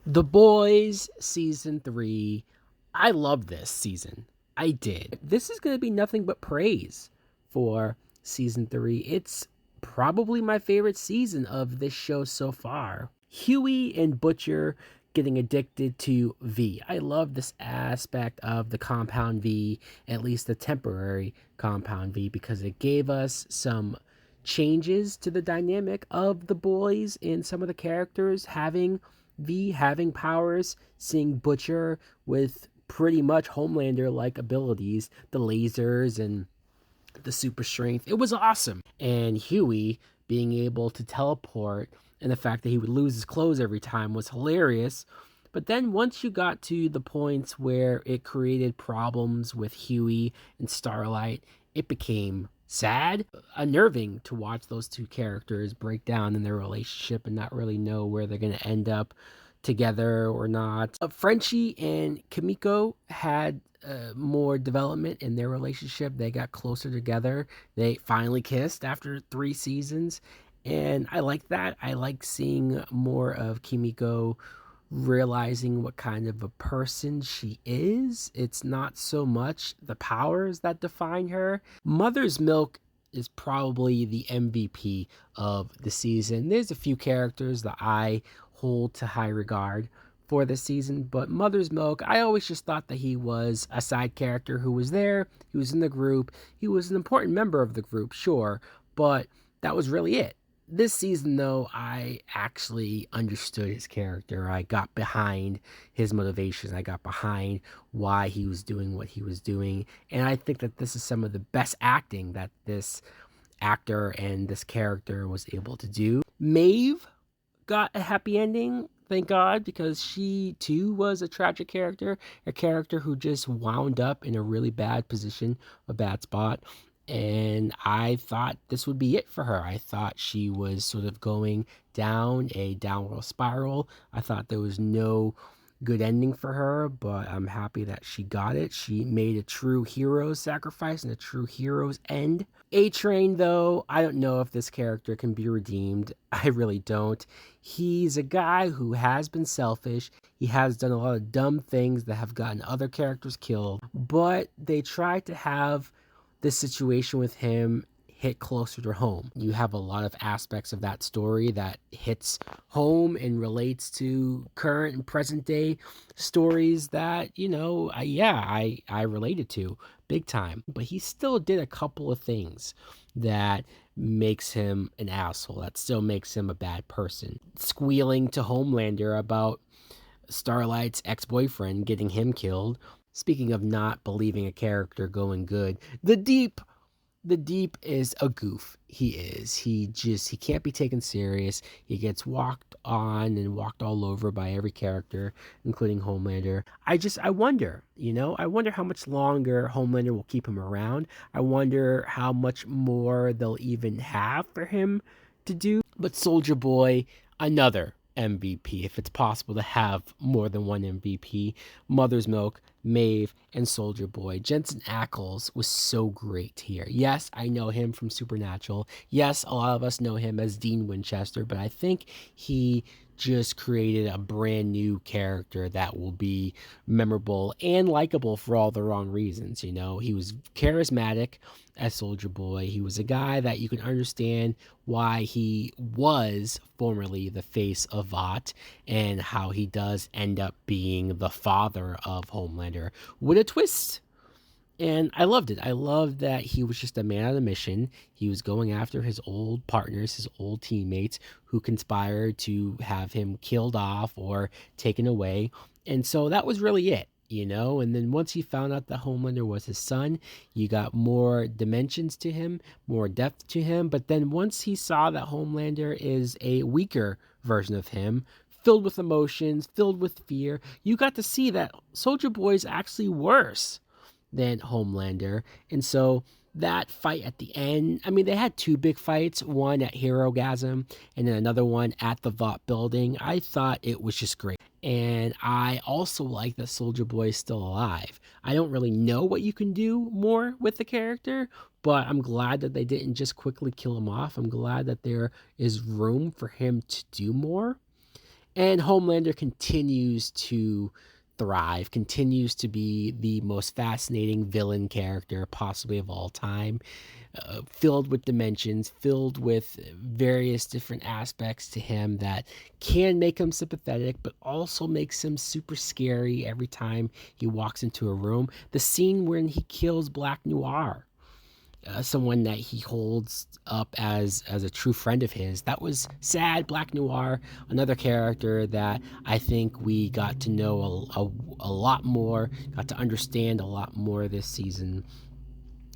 The Boys season 3. I love this season. I did. This is going to be nothing but praise for season 3. It's probably my favorite season of this show so far. Huey and Butcher getting addicted to V. I love this aspect of the Compound V, at least the temporary Compound V, because it gave us some changes to the dynamic of the boys and some of the characters having V, having powers, seeing Butcher with pretty much Homelander like abilities, the lasers and the super strength. It was awesome. And Huey being able to teleport and the fact that he would lose his clothes every time was hilarious. But then once you got to the points where it created problems with Huey and Starlight, it became sad, unnerving to watch those two characters break down in their relationship and not really know where they're going to end up together or not. Frenchie and Kimiko had more development in their relationship. They got closer together. They finally kissed after 3 seasons. And I like that. I like seeing more of Kimiko realizing what kind of a person she is. It's not so much the powers that define her. Mother's Milk is probably the MVP of the season. There's a few characters that I hold to high regard for this season, but Mother's Milk, I always just thought that he was a side character who was there, he was in the group, he was an important member of the group, sure, but that was really it. This season, though, I actually understood his character. I got behind his motivations. I got behind why he was doing what he was doing. And I think that this is some of the best acting that this actor and this character was able to do. Maeve got a happy ending, thank God, because she too was a tragic character, a character who just wound up in a really bad position, a bad spot. And I thought this would be it for her. I thought she was sort of going down a downward spiral. I thought there was no good ending for her, but I'm happy that she got it. She made a true hero's sacrifice and a true hero's end. A Train, though, I don't know if this character can be redeemed. I really don't. He's a guy who has been selfish. He has done a lot of dumb things that have gotten other characters killed, but they tried to have this situation with him hit closer to home. You have a lot of aspects of that story that hits home and relates to current and present day stories that, I related to big time. But he still did a couple of things that makes him an asshole, that still makes him a bad person. Squealing to Homelander about Starlight's ex-boyfriend getting him killed. Speaking of not believing a character going good, the Deep is a goof. He is. He can't be taken serious. He gets walked on and walked all over by every character, including Homelander. I wonder, I wonder how much longer Homelander will keep him around. I wonder how much more they'll even have for him to do. But Soldier Boy, another MVP, if it's possible to have more than one MVP. Mother's Milk, Maeve, and Soldier Boy. Jensen Ackles was so great here. Yes, I know him from Supernatural. Yes, a lot of us know him as Dean Winchester, but I think he just created a brand new character that will be memorable and likable for all the wrong reasons. He was charismatic as Soldier Boy. He was a guy that you can understand why he was formerly the face of Vought and how he does end up being the father of Homelander with a twist. And I loved it. I loved that he was just a man on a mission. He was going after his old partners, his old teammates who conspired to have him killed off or taken away. And so that was really it. And then once he found out that Homelander was his son, you got more dimensions to him, more depth to him. But then once he saw that Homelander is a weaker version of him, filled with emotions, filled with fear, you got to see that Soldier Boy is actually worse than Homelander. And so that fight at the end, I mean, they had two big fights, one at Herogasm and then another one at the Vought building. I thought it was just great. And I also like that Soldier Boy is still alive. I don't really know what you can do more with the character, but I'm glad that they didn't just quickly kill him off. I'm glad that there is room for him to do more. And Homelander continues to thrive, continues to be the most fascinating villain character possibly of all time, filled with dimensions, filled with various different aspects to him that can make him sympathetic, but also makes him super scary every time he walks into a room. The scene when he kills Black Noir, someone that he holds up as a true friend of his. That was sad. Black Noir, another character that I think we got to know a lot more, got to understand a lot more this season.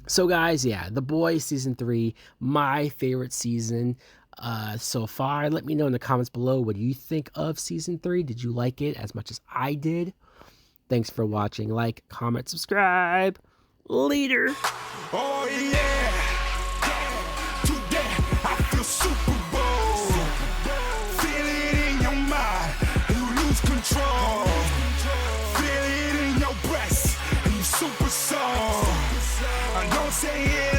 So guys, yeah, The Boys season 3, my favorite season so far. Let me know in the comments below, what do you think of season 3? Did you like it as much as I did? Thanks for watching. Like, comment, subscribe. Later. Oh yeah, today I feel Super Bowl. Feel it in your mind, you lose control. Feel it in your breast, and you super soul. I don't say it.